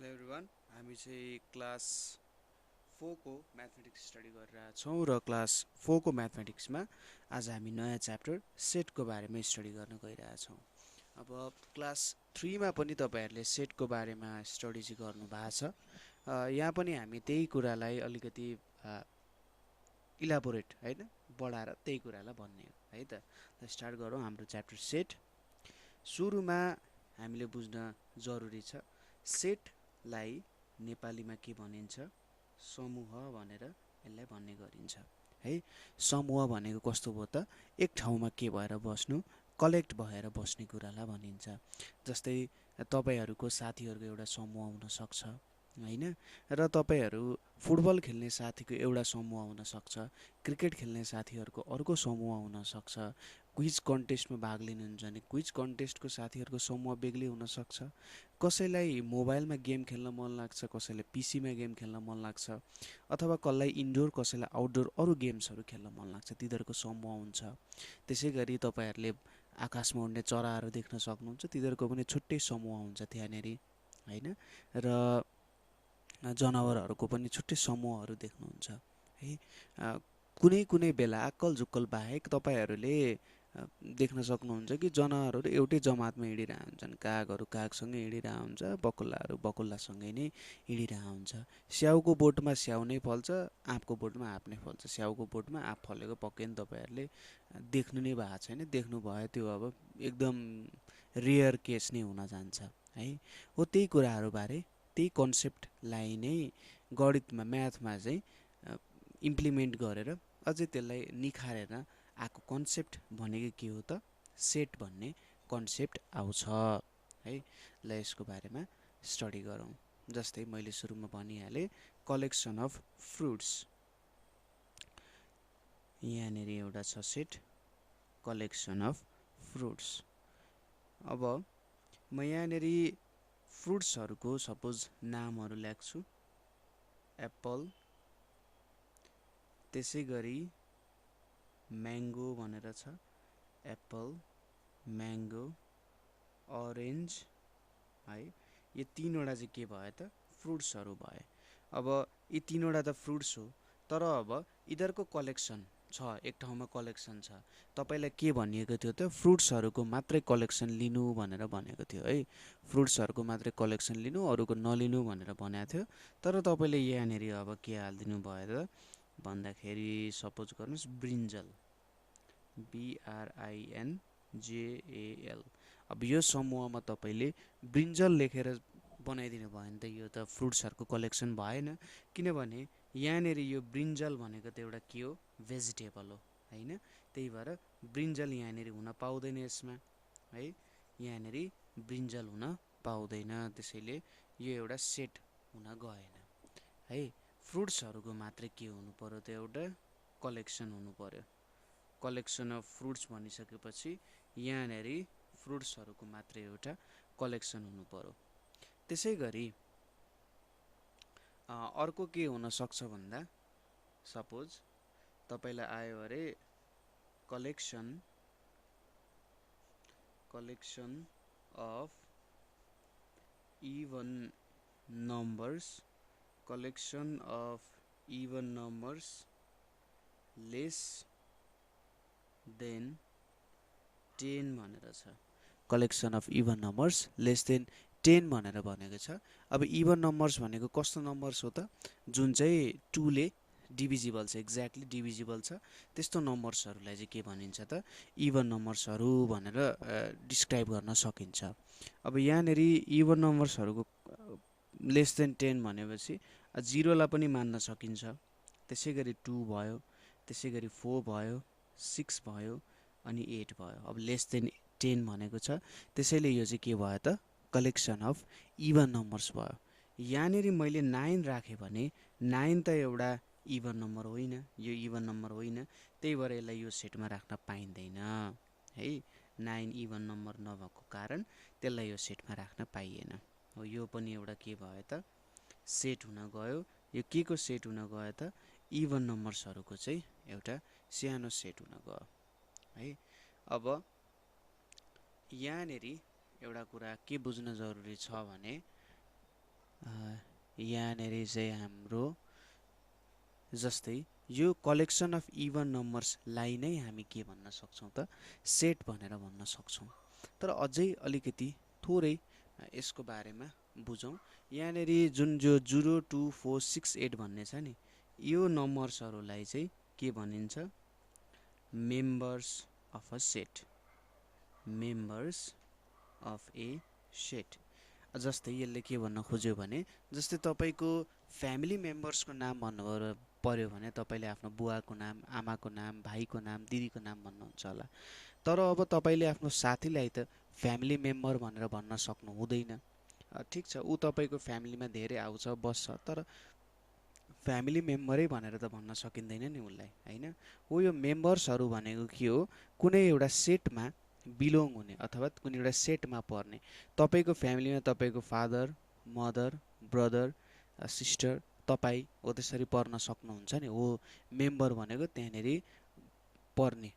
Everyone हामी चाहिँ class 4 को म्याथमेटिक्स स्टडी गरिरहेका छौँ र क्लास 4 को म्याथमेटिक्समा आज हामी नयाँ च्याप्टर सेटको बारेमा स्टडी गर्न गइरहेका छौँ। अब क्लास 3 मा पनि तपाईहरुले सेटको बारेमा स्टडी चाहिँ गर्नु भएको छ। यहाँ पनि हामी त्यही कुरालाई अलिकति इलाबोरेट हैन बढाएर त्यही कुरालाई भन्ने हो है त। स्टार्ट गरौँ हाम्रो च्याप्टर सेट। सुरुमा हामीले बुझ्न जरुरी छ सेटलाई नेपालीमा के भनिन्छ, समूह भनेर यसलाई भन्ने गरिन्छ है। समूह भनेको कस्तो भयो त, एक ठाउँमा के भएर बस्नु, कलेक्ट भएर बस्ने कुरालाई भनिन्छ। जस्तै तपाईहरुको साथीहरुको एउटा समूह हुन सक्छ हैन, र तपाईहरु फुटबल खेल्ने साथीको एउटा समूह हुन सक्छ, क्रिकेट खेल्ने साथीहरुको अर्को समूह हुन सक्छ, क्विज कन्टेस्टमा भाग लिनुहुन्छ भने क्विज कन्टेस्टको साथीहरुको समूह बेग्लै हुन सक्छ। कसैलाई मोबाइलमा गेम खेल्न मन लाग्छ, कसैलाई पीसीमा गेम खेल्न मन लाग्छ, अथवा कसैलाई इन्डोर कसैलाई आउटडोर अरु गेम्सहरु खेल्न मन लाग्छ, तिनीहरुको समूह हुन्छ। त्यसैगरी तपाईहरुले आकाशमा उड्ने चराहरु देख्न सक्नुहुन्छ, तिनीहरुको पनि छुट्टै समूह हुन्छ त्यहाँनेरि हैन, र जनावरहरुको पनि छुट्टै समूहहरु देख्नुहुन्छ है। कुनै कुनै बेला अक्कल झुक्कल बाहेक तपाईहरुले देख्न सक्नुहुन्छ कि जनावरहरु एउटै जमातमा हिँडिरहेका हुन्छन्। कागहरु कागसँगै हिँडिरहेका हुन्छ, बकुल्लाहरु बकुल्लासँगै नै हिँडिरहेका हुन्छ। स्याउको बोटमा स्याउ नै फल्छ, आँपको बोटमा आँप नै फल्छ। स्याउको बोटमा आँप फलेको पक्कै पनि तपाईहरुले देख्नु नै भएको छैन, देख्नु भयो त्यो अब एकदम रेयर केस नै हुन जान्छ है। हो त्यही कुराहरु बारे, त्यही कन्सेप्टलाई नै गणितमा म्याथमा चाहिँ इम्प्लिमेन्ट गरेर अझै त्यसलाई निखारेर आको कन्सेप्ट भनेको के हो त, सेट भन्ने कन्सेप्ट आउँछ है। ल यसको बारेमा स्टडी गरौँ। जस्तै मैले सुरुमा भनिहालेँ कलेक्सन अफ फ्रुट्स, यहाँनेरि एउटा छ सेट कलेक्सन अफ फ्रुट्स। अब म यहाँनेरि फ्रुट्सहरुको सपोज नामहरु लेख्छु, एप्पल, त्यसैगरी म्याङ्गो भनेर छ, एप्पल, म्याङ्गो, अरेन्ज है। यो तीनवटा चाहिँ के भयो त, फ्रुट्सहरु भए। अब यी तीनवटा त फ्रुट्स हो, तर अब यिनीहरुको कलेक्सन छ, एक ठाउँमा कलेक्सन छ। तपाईलाई के भनिएको थियो त, फ्रुट्सहरुको मात्रै कलेक्सन लिनु भनेर भनेको थियो है। फ्रुट्सहरुको मात्रै कलेक्सन लिनु, अरूको नलिनु भनेर भनेको थियो। तर तपाईले यहाँनेरि अब के हाल्दिनु भयो त भन्दाखेरि सपोज गर्नुस् ब्रिन्जल, BRINJAL। अब यो समूहमा तपाईले ब्रिन्जल लेखेर बनाइदिनु भयो भने त यो त फ्रुट्सहरुको कलेक्सन भएन, किनभने यहाँनेरि यो ब्रिन्जल भनेको त एउटा के हो, भेजिटेबल हो हैन। त्यही भएर ब्रिन्जल यहाँनेरि हुन पाउँदैन यसमा है, यहाँनेरि ब्रिन्जल हुन पाउँदैन। त्यसैले यो एउटा सेट हुन गएन है। फ्रुट्सहरुको मात्रै के हुनु पर्यो त, एउटा कलेक्सन हुनु पर्यो। कलेक्सन अफ फ्रुट्स भनिसकेपछि यहाँनेरि फ्रुट्सहरुको मात्रै एउटा कलेक्सन हुनु पर्यो। त्यसैगरी अर्को के हुन सक्छ भन्दा, सपोज तपाईलाई आयो अरे collection of even numbers, collection of even numbers less than 10 भनेर छ। Collection of even numbers less than 10 भनेर भनेको छ। अब इभन नम्बर्स भनेको कस्तो नम्बर्स हो त, जुन चाहिँ 2 ले डिभिजिबल छ, एक्ज्याक्टली डिभिजिबल छ, त्यस्तो नम्बर्सहरुलाई चाहिँ के भनिन्छ त, इभन नम्बर्सहरु भनेर डिस्क्राइब गर्न सकिन्छ। अब यहाँनेरि इभन नम्बर्सहरुको लेस देन 10 भनेपछि 0 लाई पनि मान्न सकिन्छ। त्यसैगरी 2 भयो, त्यसैगरी 4 भयो, 6 भयो अनि 8 भयो। अब लेस देन 10 भनेको छ, त्यसैले यो चाहिँ के भयो त, कलेक्सन अफ इभन नम्बर्स भयो। यहाँनेरि मैले 9 राखेँ भने 9 त एउटा इभन नम्बर होइन, यो इभन नम्बर होइन, त्यही भएर यसलाई यो सेटमा राख्न पाइँदैन है। 9 इभन नम्बर नभएको कारण त्यसलाई यो सेटमा राख्न पाइएन। हो यो पनि एउटा के भयो त, सेट हुन गयो। यो के को सेट हुन गयो त, इभन नम्बर्सहरुको चाहिँ एउटा सानो सेट हुन गयो है। अब यहाँनेरि एउटा कुरा के बुझ्न जरुरी छ भने यहाँनेरि चाहिँ हाम्रो जस्तै यो कलेक्सन अफ इभन नम्बर्सलाई नै हामी के भन्न सक्छौँ त सेट भनेर भन्न सक्छौँ। तर अझै अलिकति थोरै यसको बारेमा बुझौँ। यहाँनेरि जुन जो 0 2 4 6 8 भन्ने छ नि, यो नम्बर्सहरूलाई चाहिँ के भनिन्छ? Members of a set. Members of A set. जस्तै यसले के भन्न खोज्यो भने, जस्तै तपाईँको फ्यामिली मेम्बर्सको नाम भन्नु पर्यो भने तपाईँले आफ्नो बुवाको नाम, आमाको नाम, भाइको नाम, दिदीको नाम भन्नुहुन्छ होला। तर अब तपाईँले आफ्नो साथीलाई त फ्यामिली मेम्बर भनेर भन्न सक्नु हुँदैन। ठिक छ, ऊ तपाईँको फ्यामिलीमा धेरै आउँछ बस्छ, तर फ्यामिली मेम्बरै भनेर त भन्न सकिँदैन नि उसलाई, होइन? हो, यो मेम्बर्सहरू भनेको के हो? कुनै एउटा सेटमा बिलोङ हुने अथवा कुनै एउटा सेटमा पर्ने। तपाईँको फ्यामिलीमा तपाईँको फादर, मदर, ब्रदर, सिस्टर, तपाईँ हो त्यसरी पर्न सक्नुहुन्छ नि। हो, मेम्बर भनेको त्यहाँनेरि पर्ने।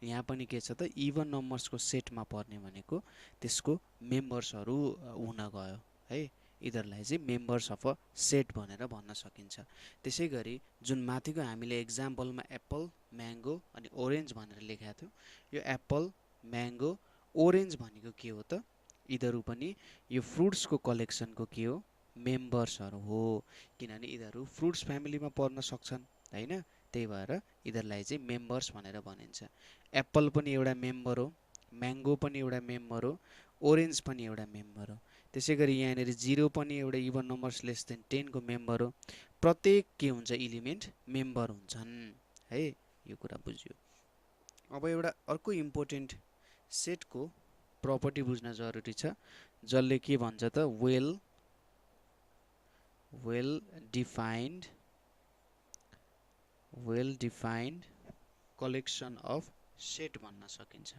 यहाँ पनि के छ त, इभन नम्बर्सको सेटमा पर्ने भनेको त्यसको मेम्बर्सहरू हुन गयो है। यिनीहरूलाई चाहिँ मेम्बर्स अफ अ सेट भनेर भन्न सकिन्छ। त्यसै गरी जुन माथिको हामीले एक्जाम्पलमा एप्पल, म्याङ्गो अनि ओरेन्ज भनेर लेखेका थियौँ, यो एप्पल, म्याङ्गो, ओरेन्ज भनेको के हो त? यिनीहरू पनि यो फ्रुट्सको कलेक्सनको के हो? मेम्बर्सहरू हो। किनभने यिनीहरू फ्रुट्स फ्यामिलीमा पर्न सक्छन्, होइन? त्यही भएर यिनीहरूलाई चाहिँ मेम्बर्स भनेर भनिन्छ। एप्पल पनि एउटा मेम्बर हो, म्याङ्गो पनि एउटा मेम्बर हो, ओरेन्ज पनि एउटा मेम्बर हो। त्यसै गरी यहाँनिर 0 पनि एउटा इभन नम्बर्स लेस देन 10 को मेम्बर हो। प्रत्येक के हुन्छ? इलिमेन्ट मेम्बर हुन्छन् है। यो कुरा बुझ्यो। अब एउटा अर्को इम्पोर्टेन्ट सेटको प्रपर्टी बुझ्न जरुरी छ, जसले के भन्छ त well defined collection of set भन्न सकिन्छ।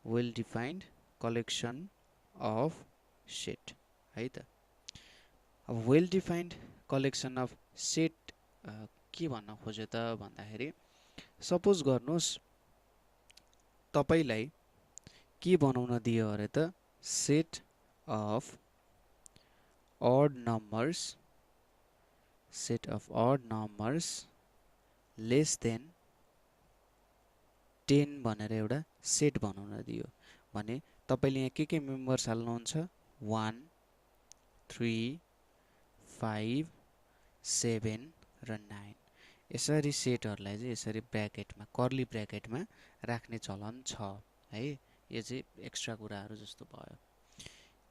Well defined collection of set है त। अब well defined collection of set के भन्न खोज्यो त भन्दाखेरि, सपोज गर्नुहोस् तपाईलाई के बनाउन दियो अरे त, set of odd numbers lace than 10 भनेर एउटा सेट बनाउन दियो भने तपाईले यहाँ के मेम्बर्स हाल्नुहुन्छ? 1 3 5 7 र 9। यसरी सेटहरूलाई चाहिँ यसरी ब्र्याकेटमा, कर्ली ब्र्याकेटमा राख्ने चलन छ है। यो चाहिँ एक्स्ट्रा कुराहरू जस्तो भयो।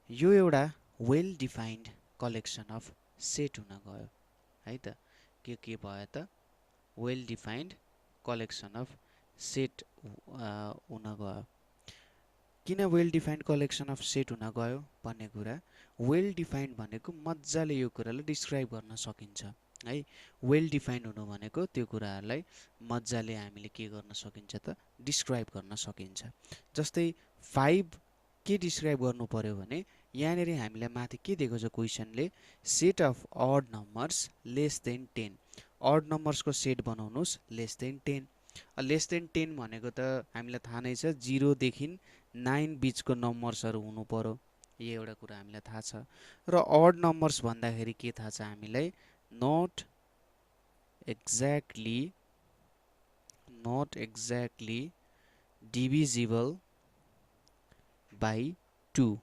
यो एउटा well defined collection of set हुन गयो है त। के भयो त? Well defined collection of set हुन गयो। किन well defined collection of set हुन गयो भन्ने कुरा, वेल डिफाइन्ड भनेको मजाले यो कुरालाई डिस्क्राइब गर्न सकिन्छ है। वेल डिफाइन्ड हुनु भनेको त्यो कुराहरूलाई मजाले हामीले के गर्न सकिन्छ त? डिस्क्राइब गर्न सकिन्छ। जस्तै 5 के डिस्क्राइब गर्नु पर्यो भने, यहाँनिर हामीलाई माथि के दिएको छ क्वेसनले? Set of odd numbers less than 10। Odd नम्बर्सको सेट बनाउनुहोस् लेस देन 10। लेस देन 10 भनेको त हामीलाई थाहा नै छ, 0 देखि 9 बिचको नम्बर्सहरू हुनु पर्यो। यो एउटा कुरा हामीलाई थाहा छ। र अड नम्बर्स भन्दाखेरि के थाहा छ हामीलाई? नट एक्ज्याक्टली डिभिजिबल बाई 2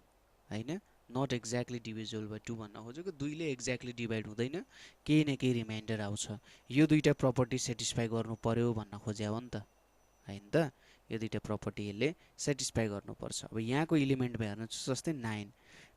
होइन। नट एक्ज्याक्टली डिभिजिबल बाई 2 भन्न खोजेको, 2 ले एक्ज्याक्टली डिभाइड हुँदैन, केही न केही रिमाइन्डर आउँछ। यो दुईटा प्रपर्टी सेटिस्फाई गर्नु पर्यो भन्न खोज्या हो नि त, होइन त? यो दुईटा प्रपर्टी यसले सेटिस्फाई गर्नुपर्छ। अब यहाँको इलिमेन्टमा हेर्नुहोस्, जस्तै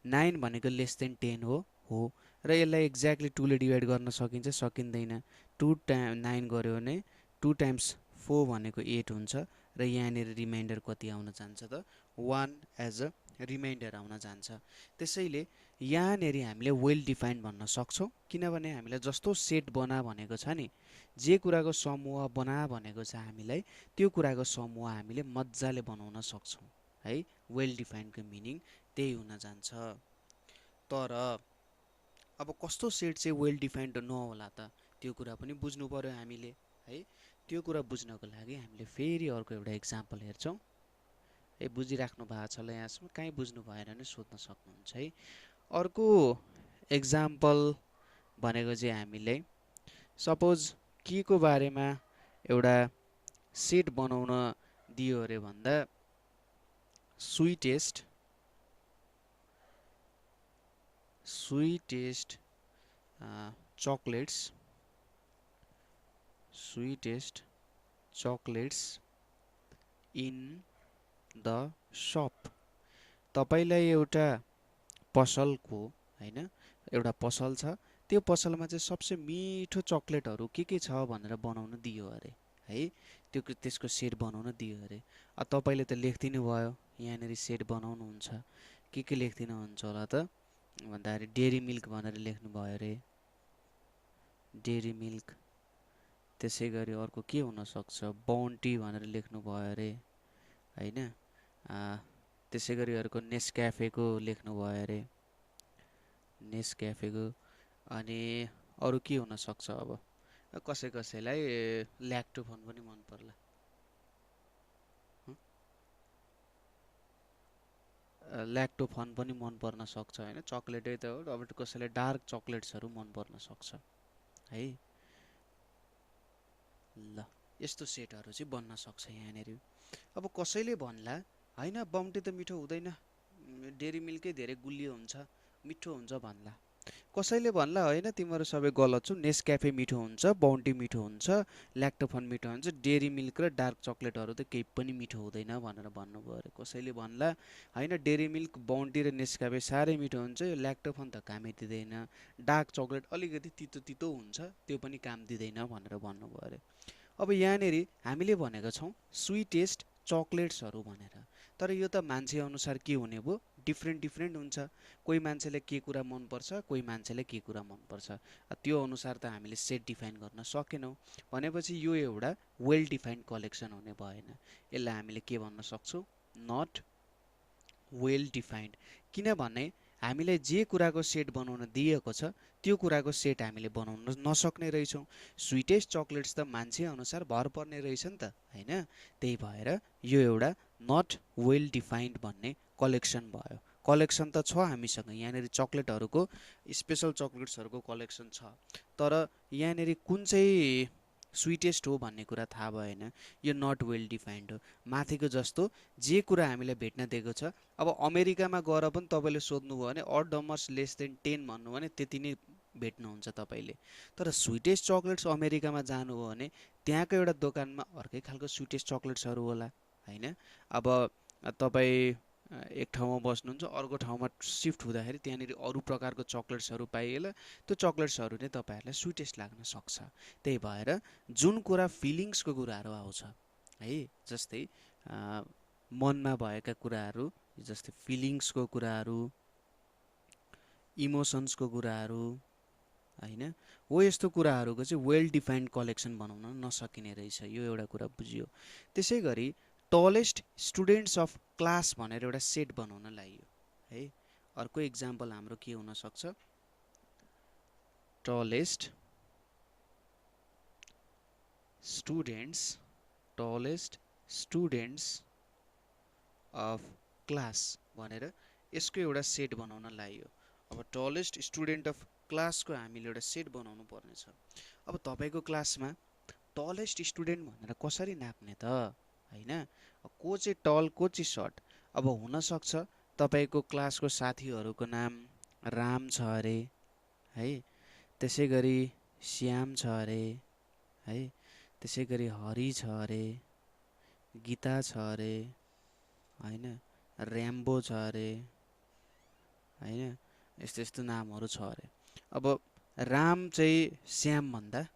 9 भनेको लेस देन 10 हो। र यसलाई एक्ज्याक्टली 2 ले डिभाइड गर्न सकिन्छ? सकिँदैन। 2 टाइम 9 गर्यो भने 2 टाइम्स 4 भनेको 8 हुन्छ। र यहाँनिर रिमाइन्डर कति आउन जान्छ त? 1 एज अ रिमाइन्डर आउन जान्छ। त्यसैले यहाँनिर हामीले वेल डिफाइन्ड भन्न सक्छौँ, किनभने हामीलाई जस्तो सेट बना भनेको छ नि, जे कुराको समूह बना भनेको छ हामीलाई, त्यो कुराको समूह हामीले मजाले बनाउन सक्छौँ है। वेल डिफाइन्डको मिनिङ त्यही हुन जान्छ। तर अब कस्तो सेट चाहिँ वेल डिफाइन्ड नहोला त, त्यो कुरा पनि बुझ्नु पर्यो हामीले है। त्यो कुरा बुझ्नको लागि हामीले फेरि अर्को एउटा इक्जाम्पल हेर्छौँ है। बुझिराख्नु भएको छ ल यहाँसम्म? काहीँ बुझ्नु भएन भने सोध्न सक्नुहुन्छ है। अर्को एक्जाम्पल भनेको चाहिँ हामीले सपोज के को बारेमा एउटा सेट बनाउन दियो अरे भन्दा स्वीटेस्ट चकलेट्स इन द शप। तपाईलाई एउटा पसलको हैन एउटा पसल छ, त्यो पसलमा चाहिँ सबसे मिठो चकलेटहरू के छ भनेर बनाउन दियो अरे है, त्यसको सेट बनाउन दियो अरे। तपाईले त लेख्दिनु भयो, यहाँनिर सेट बनाउनुहुन्छ, के लेख्दिनु हुन्छ होला त भन्दाखेरि डेरी मिल्क भनेर लेख्नु भयो अरे, डेरी मिल्क। त्यसै गरी अर्को के हुन सक्छ, बाउन्टी भनेर लेख्नु भयो अरे हैन। त्यसै गरी अर्को नेस्क्याफेको लेख्नु भयो अरे, नेस्क्याफेको। अनि अरू के हुन सक्छ, अब कसैलाई ल्याक्टोफोन पनि मन पर्ला, ल्याक्टोफोन पनि मन पर्न सक्छ हैन, चकलेटै त हो। अब कसैलाई डार्क चकलेट्सहरू मन पर्न सक्छ है। ल यस्तो सेटहरू चाहिँ बन्न सक्छ यहाँनिर। अब कसैले भन्ला हैन बाउन्टी त मिठो हुँदैन, डेरी मिल्कै धेरै गुलियो हुन्छ, मिठो हुन्छ भन्ला। कसैले भन्ला होइन तिमीहरू सबै गलत छौ, नेस्क्याफे मिठो हुन्छ, बाउन्टी मिठो हुन्छ, ल्याक्टोफोन मिठो हुन्छ, डेरी मिल्क र डार्क चकलेटहरू त केही पनि मिठो हुँदैन भनेर भन्नुभयो अरे। कसैले भन्ला होइन डेरी मिल्क, बाउन्टी र नेस्क्याफे साह्रै मिठो हुन्छ, यो ल्याक्टोफोन त कामै दिँदैन, डार्क चकलेट अलिकति तितो तितो हुन्छ, त्यो पनि काम दिँदैन भनेर भन्नुभयो अरे। अब यहाँनिर हामीले भनेको छौँ स्वीटेस्ट चकलेट्सहरू भनेर, तर यो त मान्छे अनुसार के हुने भयो, डिफ्रेन्ट हुन्छ। कोही मान्छेले के कुरा मनपर्छ, कोही मान्छेले के कुरा मनपर्छ, त्यो अनुसार त हामीले सेट डिफाइन गर्न सकेनौँ। भनेपछि यो एउटा वेल डिफाइन्ड कलेक्सन हुने भएन, यसलाई हामीले के भन्न सक्छौँ, नट वेल डिफाइन्ड। किनभने हामीलाई जे कुराको सेट बनाउन दिएको छ त्यो कुराको सेट हामीले बनाउन नसक्ने रहेछौँ। स्वीटेस्ट चकलेट्स त मान्छे अनुसार भर पर्ने रहेछ नि त हैन। त्यही भएर यो एउटा नट वेल डिफाइन्ड भन्ने कलेक्सन भयो। कलेक्सन त छ हामीसँग, यहाँनिर चकलेटहरूको स्पेशल चकलेट्सहरूको कलेक्सन छ, तर यहाँनिर कुन चाहिँ स्वीटेस्ट हो भन्ने कुरा थाहा भएन, यो नट वेल डिफाइन्ड हो। माथिको जस्तो जे कुरा हामीलाई भेट्न दिएको छ, अब अमेरिकामा गएर पनि तपाईँले सोध्नुभयो भने अड नम्बर्स लेस देन 10 भन्नु भने त्यति नै भेट्नुहुन्छ तपाईँले। तर स्वीटेस्ट चकलेट्स अमेरिकामा जानुभयो भने त्यहाँको एउटा दोकानमा अर्कै खालको स्वीटेस्ट चकलेट्सहरू होला हैन। अब तपाईँ एक ठाउँमा बस्नुहुन्छ, अर्को ठाउँमा सिफ्ट हुँदाखेरि त्यहाँनिर अरू प्रकारको चकलेट्सहरू पाइएला, त्यो चकलेट्सहरू नै तपाईँहरूलाई स्वीटेस्ट लाग्न सक्छ। त्यही भएर जुन कुरा फिलिङ्सको कुराहरू आउँछ है, जस्तै मनमा भएका कुराहरू, जस्तै फिलिङ्सको कुराहरू, इमोसन्सको कुराहरू हैन, हो यस्तो कुराहरूको चाहिँ वेल डिफाइन्ड कलेक्सन बनाउन नसकिने रहेछ, यो एउटा कुरा बुझियो। त्यसै गरी टलेस्ट स्टुडेन्ट्स अफ क्लास भनेर एउटा सेट बनाउन लागियो है। अर्को इक्जाम्पल हाम्रो के हुन सक्छ, टलेस्ट स्टुडेन्ट्स अफ क्लास भनेर यसको एउटा सेट बनाउन लागियो। अब टलेस्ट स्टुडेन्ट अफ क्लासको हामीले एउटा सेट बनाउनु पर्नेछ। अब तपाईँको क्लासमा टलेस्ट स्टुडेन्ट भनेर कसरी नाप्ने त हैन, को चाहिँ टल को चाहिँ सर्ट। अब हुनसक्छ तपाईँको क्लासको साथीहरूको नाम राम छ अरे है, त्यसै गरी श्याम छ अरे है, त्यसै गरी हरि छ अरे, गीता छ अरे हैन, र्याम्बो छ अरे हैन, यस्तो यस्तो नामहरू छ अरे। अब राम चाहिँ श्याम भन्दा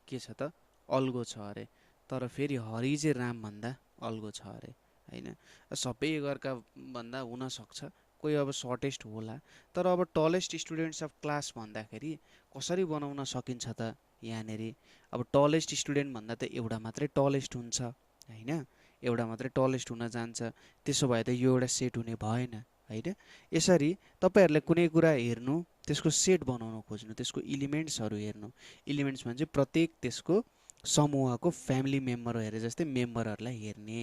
के छ त अल्गो छ अरे, तर फेरि हरि चाहिँ राम भन्दा अल्गो छ अरे हैन। सबै एकअर्का भन्दा हुन सक्छ, कोही अब सर्टेस्ट होला, तर अब टलेस्ट स्टुडेन्ट्स अफ क्लास भन्दाखेरि कसरी बनाउन सकिन्छ त यहाँनिर। अब टलेस्ट स्टुडेन्ट भन्दा त एउटा मात्रै टलेस्ट हुन्छ हैन, एउटा मात्रै टलेस्ट हुन जान्छ, त्यसो भए त यो एउटा सेट हुने भएन हैन। यसरी तपाईहरुले कुनै कुरा हेर्नु, त्यसको सेट बनाउन खोज्नु, त्यसको एलिमेन्ट्सहरु हेर्नु। एलिमेन्ट्स भन्छ प्रत्येक त्यसको समूहको फ्यामिली मेम्बर हेरे जस्तै मेम्बरहरुलाई हेर्ने।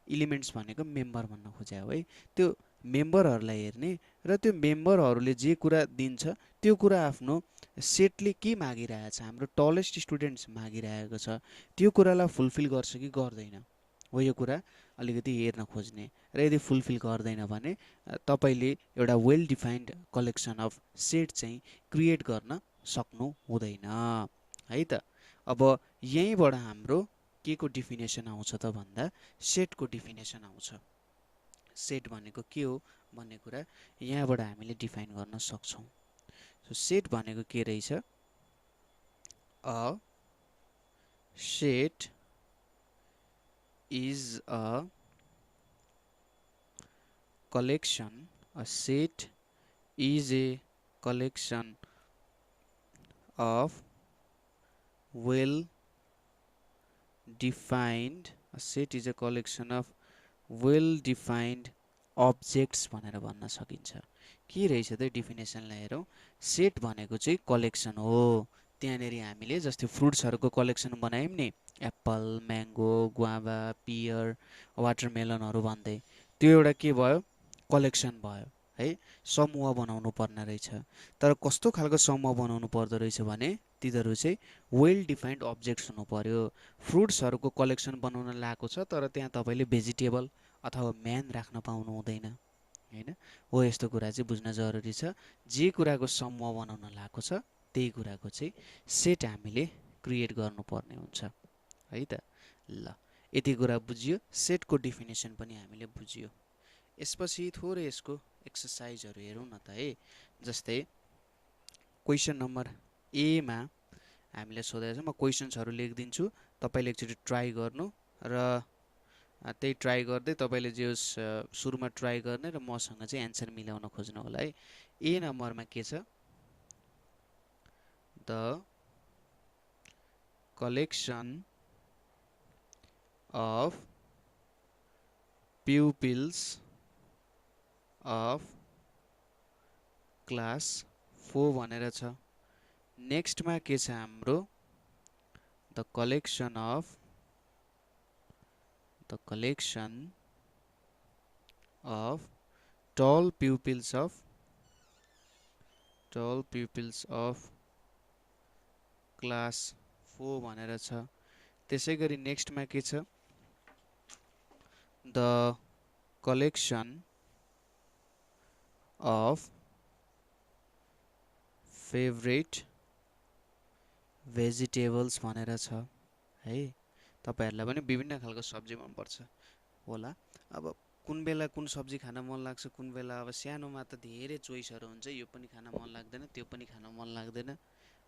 एलिमेन्ट्स भनेको मेम्बर भन्न खोजे हो है। त्यो मेम्बरहरूलाई हेर्ने र त्यो मेम्बरहरूले जे कुरा दिन्छ त्यो कुरा आफ्नो सेटले के मागिरहेछ, हाम्रो टलेस्ट स्टुडेन्ट्स मागिरहेको छ त्यो कुरालाई फुलफिल गर्छ कि गर्दैन हो, यो कुरा अलिकति हेर्न खोज्ने। र यदि फुलफिल गर्दैन भने तपाईँले एउटा well defined collection of set चाहिँ क्रिएट गर्न सक्नु हुँदैन है त। अब यहीँबाट हाम्रो के को डिफिनेसन आउँछ त भन्दा सेटको डिफिनेसन आउँछ। सेट भनेको के हो भन्ने कुरा यहाँबाट हामीले डिफाइन गर्न सक्छौँ। सो सेट भनेको के रहेछ? A set is a collection. A set is a collection of well defined. A set is a collection of well defined objects भनेर भन्न सकिन्छ। के रहेछ त डिफिनेसनलाई हेरौँ। सेट भनेको चाहिँ कलेक्सन हो। त्यहाँनिर हामीले जस्तै फ्रुट्सहरूको कलेक्सन बनायौँ नि, एप्पल, म्याङ्गो, गुवाभा, पियर, वाटरमेलनहरू भन्दै, त्यो एउटा के भयो? कलेक्सन भयो है। समूह बनाउनु पर्ने रहेछ। तर कस्तो खालको समूह बनाउनु पर्दो रहेछ भने तिनीहरू चाहिँ वेल डिफाइन्ड अब्जेक्ट्स हुनु पर्यो। फ्रुट्सहरूको कलेक्सन बनाउन लागेको छ तर त्यहाँ तपाईँले भेजिटेबल अथवा म्यान राख्न पाउनु हुँदैन होइन हो। यस्तो कुरा चाहिँ बुझ्न जरुरी छ। जे कुराको समूह बनाउन लागेको छ त्यही कुराको चाहिँ सेट हामीले क्रिएट गर्नुपर्ने हुन्छ है त। ल, यति कुरा बुझियो, सेटको डिफिनेसन पनि हामीले बुझियो। यसपछि थोरै यसको एक्सर्साइजहरू हेरौँ न त है। जस्तै क्वेसन नम्बर एमा हामीलाई सोधेको छ। म क्वेसन्सहरू लेखिदिन्छु, तपाईँले एकचोटि ट्राई गर्नु र त्यही ट्राई गर्दै तपाईँले जे होस् सुरुमा ट्राई गर्ने र मसँग चाहिँ एन्सर मिलाउन खोज्नु होला है। ए नम्बरमा के छ? The collection of pupils of class 4 भनेर छ। नेक्स्टमा के छ हाम्रो? द कलेक्सन अफ टल प्युपिल्स अफ क्लास 4 भनेर छ। त्यसै गरी नेक्स्टमा के छ? The collection of favourite vegetables भनेर छ है। तपाईँहरूलाई पनि विभिन्न खालको सब्जी मनपर्छ होला। अब कुन बेला कुन सब्जी खान मन लाग्छ, कुन बेला अब सानोमा त धेरै चोइसहरू हुन्छ, यो पनि खान मन लाग्दैन, त्यो पनि खान मन लाग्दैन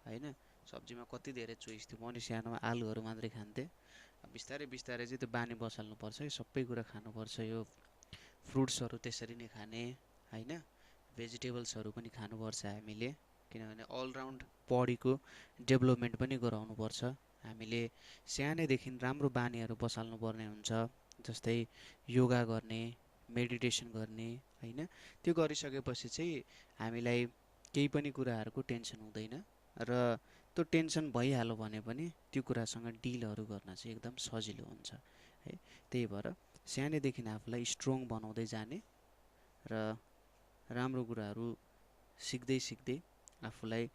होइन। सब्जीमा कति धेरै चोइस थियो। म नि सानोमा आलुहरू मात्रै खान्थेँ। बिस्तारै बिस्तारै चाहिँ त्यो बानी बसाल्नुपर्छ है, सबै कुरा खानुपर्छ। यो फ्रुट्सहरू त्यसरी नै खाने होइन, भेजिटेबल्सहरू पनि खानुपर्छ हामीले, किनभने अलराउन्ड बडीको डेभलपमेन्ट पनि गराउनुपर्छ। हामीले सानैदेखि राम्रो बानीहरू बसाल्नु पर्ने हुन्छ। जस्तै योगा गर्ने, मेडिटेसन गर्ने होइन। त्यो गरिसकेपछि चाहिँ हामीलाई केही पनि कुराहरूको टेन्सन हुँदैन र त्यो टेन्सन भइहाल्यो भने पनि त्यो कुरासँग डिलहरू गर्न चाहिँ एकदम सजिलो हुन्छ है। त्यही भएर सानैदेखि आफूलाई स्ट्रङ बनाउँदै जाने र राम्रो कुराहरू सिक्दै सिक्दै आफूलाई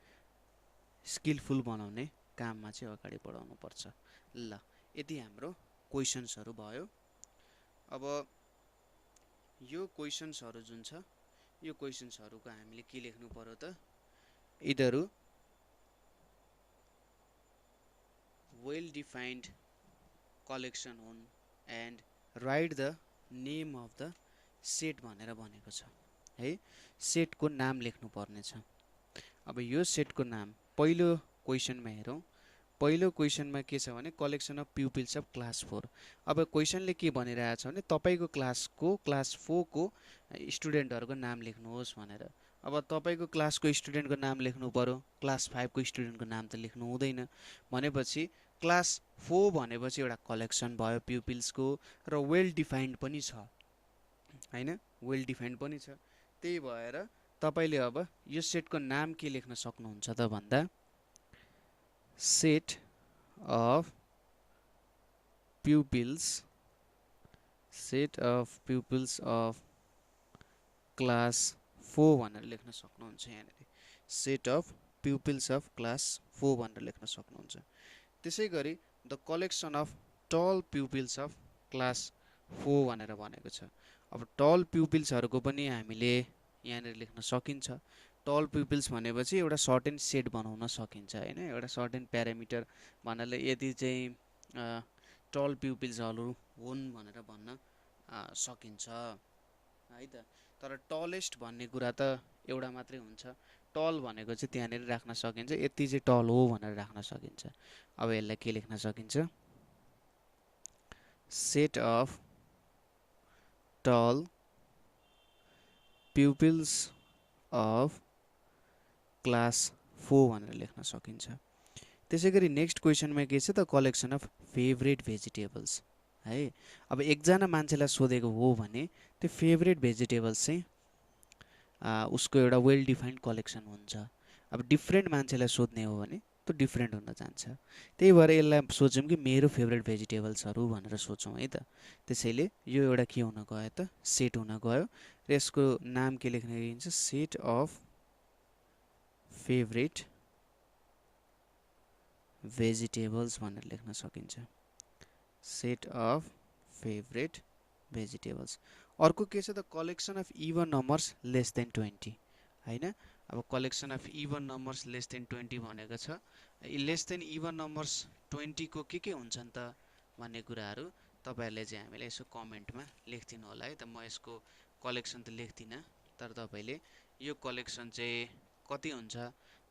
स्किलफुल बनाउने काममा चाहिँ अगाडि बढाउनु पर्छ। ल, यति हाम्रो क्वेसन्सहरू भयो। अब यो क्वेसन्सहरू जुन छ, यो क्वेसन्सहरूको हामीले के लेख्नु पर्यो त? यिनीहरू वेल डिफाइन्ड कलेक्सन हुन् and right the name of the set भनेर भनेको छ है। सेटको नाम लेख्नु पर्ने छ। अब यो सेटको नाम पहिलो क्वेसनमा हेरौँ। पहिलो क्वेसनमा के छ भने collection of pupils of class 4। अब क्वेसनले के भनिरहेछ भने तपाईँको क्लासको क्लास 4 को स्टुडेन्टहरूको नाम लेख्नुहोस् भनेर। अब तपाईँको क्लासको स्टुडेन्टको नाम लेख्नु पर्यो, क्लास 5 को स्टुडेन्टको नाम त लेख्नु हुँदैन। भनेपछि क्लास 4 भनेपछि एउटा कलेक्सन भयो प्युपिल्सको र वेल डिफाइन्ड पनि छ होइन, वेल डिफाइन्ड पनि छ। त्यही भएर तपाईँले अब यो सेटको नाम के लेख्न सक्नुहुन्छ त भन्दा set of pupils of class 4 भनेर लेख्न सक्नुहुन्छ यहाँनिर set of pupils of class 4 भनेर लेख्न सक्नुहुन्छ त्यसै गरी द कलेक्सन अफ टल प्युपिल्स अफ क्लास 4 भनेर भनेको छ अब टल प्युपिल्सहरुको पनि हामीले यहाँनिर लेख्न सकिन्छ टल प्युपिल्स भनेपछि एउटा सर्टेन सेट बनाउन सकिन्छ हैन एउटा सर्टेन प्यारामिटर भन्नाले यदि चाहिँ टल प्युपिल्सहरु हुन् भनेर भन्न सकिन्छ है त तर टलेस्ट भन्ने कुरा त एउटा मात्रै हुन्छ टल भनेको चाहिँ त्यहाँनिर राख्न सकिन्छ यति चाहिँ टल हो भनेर राख्न सकिन्छ अब यसलाई के लेख्न सकिन्छ सेट अफ टल प्युपिल्स अफ क्लास 4 भनेर लेख्न सकिन्छ त्यसैगरी नेक्स्ट क्वेशनमा के छ त कलेक्सन अफ फेभरेट भेजिटेबल्स है अब एकजना मान्छेलाई सोधेको हो भने त्यो फेभरेट भेजिटेबल्स चाहिँ उसको एउटा वेल डिफाइन्ड कलेक्सन हुन्छ अब डिफरेन्ट मान्छेलाई सोध्ने हो भने त्यो डिफरेन्ट हुन जान्छ त्यही भएर यसलाई सोचौँ कि मेरो फेभरेट भेजिटेबल्सहरु भनेर सोचौँ है त त्यसैले यो एउटा के हुन गयो त सेट हुन गयो र यसको नाम के लेख्न गरिन्छ सेट अफ फेभरेट भेजिटेबल्स भनेर लेख्न सकिन्छ सेट अफ फेभरेट भेजिटेबल्स अर्को के छ त collection of even numbers less then 20 हैन अब collection of even numbers less then 20 भनेको छ लेस देन इभन नम्बर्स 20 को के हुन्छन् त भन्ने कुराहरु तपाईहरुले चाहिँ हामीले यसो कमेन्टमा लेख्दिनु होला है त म यसको कलेक्सन त लेख्दिन तर तपाईले यो कलेक्सन चाहिँ कति हुन्छ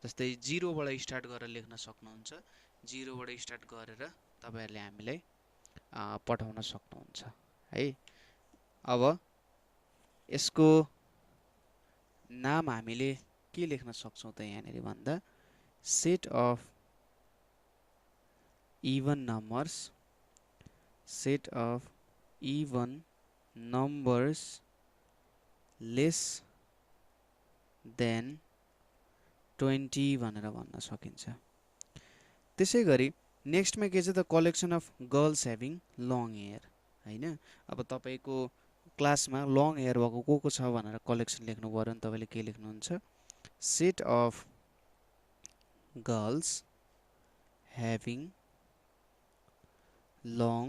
जस्तै 0 बाट स्टार्ट गरेर लेख्न सक्नुहुन्छ 0 बाट स्टार्ट गरेर तपाईहरुले हामीलाई पठाउन सक्नुहुन्छ है अब यसको नाम हामीले के लेख्न सक्छौं त यहाँनेरि भन्दा set of even numbers set of even numbers less then 20 भनेर भन्न सकिन्छ त्यसैगरी नेक्स्ट मा के छ त collection of girls having long hair हैन अब तपाईको क्लासमा लङ हेयर भएको को छ भनेर कलेक्सन लेख्नु पर्यो नि तपाईले के लेख्नुहुन्छ set of girls having long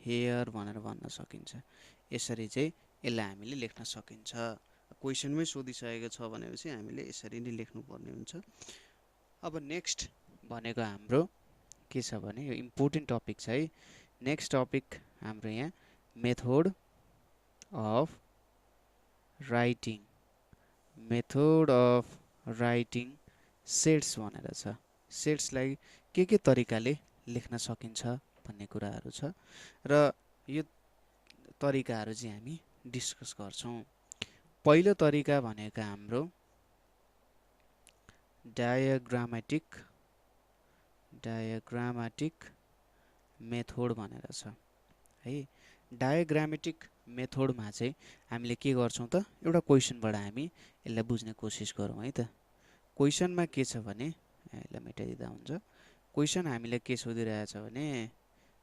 hair भनेर भन्न सकिन्छ यसरी चाहिँ यसलाई हामीले लेख्न सकिन्छ क्वेशनमै सोधिसकेको छ भनेपछि हामीले यसरी नै लेख्नु पर्ने हुन्छ अब नेक्स्ट भनेको हाम्रो के छ भने यो इम्पोर्टेन्ट टपिक छ है नेक्स्ट टपिक हाम्रो यहाँ मेथड अफ राइटिङ सेट्स भनेर छ सेट्सलाई के तरिकाले लेख्न सकिन्छ भन्ने कुराहरु छ र यो तरिकाहरु चाहिँ हामी डिस्कस गर्छौं पहिलो तरिका भनेको हाम्रो डायग्रामेटिक मेथड भनेर छ है डायग्रामेटिक मेथडमा चाहिँ हामीले के गर्छौं त एउटा क्वेशनबाट हामी यसलाई बुझ्ने कोसिस गरौँ है त क्वेशनमा के छ भने यसलाई मेटाइदिदा हुन्छ क्वेशन हामीले के सोधिरहेछ भने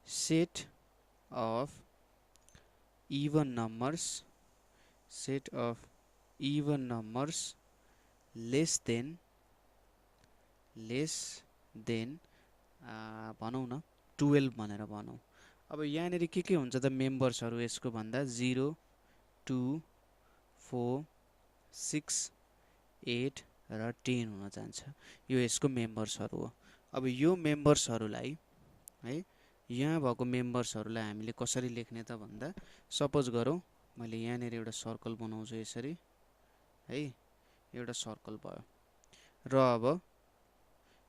set of even numbers less then भनौं न 12 भनेर भनौं अब यहाँनेरि के हुन्छ त मेम्बर्सहरु यसको भन्दा 0 2 4 6 8 र 10 हुन जान्छ यो यसको मेम्बर्सहरु हो अब यो मेम्बर्सहरुलाई है यहाँ भएको मेम्बर्सहरुलाई हामीले कसरी लेख्ने त भन्दा सपोज गरौँ मैले यहाँनेरि एउटा सर्कल बनाउँछु यसरी है एउटा सर्कल भयो र अब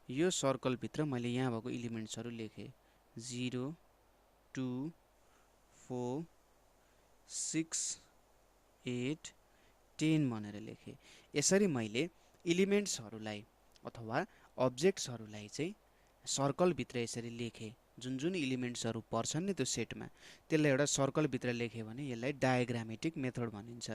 यो सर्कल भित्र मैले यहाँ भएको एलिमेन्ट्सहरु लेखे 0 2 4 6 8 10 भनेर लेखे यसरी मैले एलिमेन्ट्सहरुलाई अथवा अब्जेक्ट्सहरुलाई चाहिँ सर्कल भित्र यसरी लेखे जुन जुन इलिमेन्ट्सहरू पर्छन् नि त्यो सेटमा त्यसलाई एउटा सर्कलभित्र लेख्यो भने यसलाई डायग्रामेटिक मेथड भनिन्छ।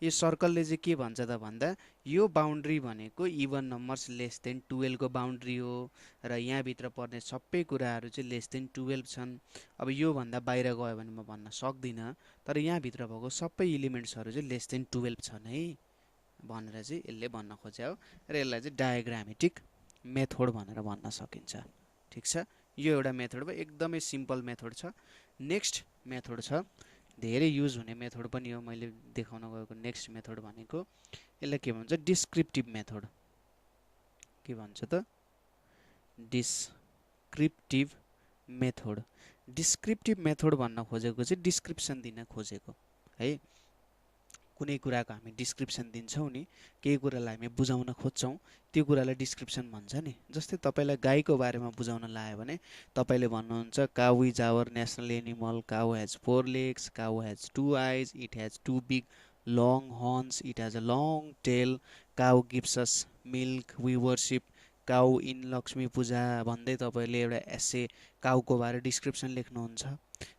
यो सर्कलले चाहिँ के भन्छ त भन्दा यो बााउन्ड्री भनेको इभन नम्बर्स लेस देन 12 को बााउन्ड्री हो र यहाँभित्र पर्ने सबै कुराहरू चाहिँ लेस देन 12 छन्। अब योभन्दा बाहिर गयो भने म भन्न सक्दिनँ, तर यहाँभित्र भएको सबै इलिमेन्ट्सहरू चाहिँ लेस देन 12 छन् है भनेर चाहिँ यसले भन्न खोज्या हो र यसलाई चाहिँ डायग्रामेटिक मेथड भनेर भन्न सकिन्छ। ठिक छ, यो एउटा मेथड भयो, एकदमै सिम्पल मेथड छ। नेक्स्ट मेथड छ, धेरै युज हुने मेथड पनि हो, मैले देखाउन गएको नेक्स्ट मेथड भनेको यसलाई के भन्छ डिस्क्रिप्टिभ मेथड। के भन्छ त डिस्क्रिप्टिभ मेथड। डिस्क्रिप्टिभ मेथड भन्न खोजेको चाहिँ डिस्क्रिप्सन दिन खोजेको है। कुनै कुराको हामी डिस्क्रिप्सन दिन्छौँ नि, केही कुरालाई हामी बुझाउन खोज्छौँ, त्यो कुरालाई डिस्क्रिप्सन भन्छ नि। जस्तै तपाईँलाई गाईको बारेमा बुझाउन लायो भने तपाईँले भन्नुहुन्छ cow is our national animal, cow has 4 legs, cow has 2 eyes, it has 2 big long horns, it has a long tail, cow gives us milk, we worship cow in Lakshmi Puja भन्दै तपाईँले एउटा एसे काउको बारे डिस्क्रिप्सन लेख्नुहुन्छ।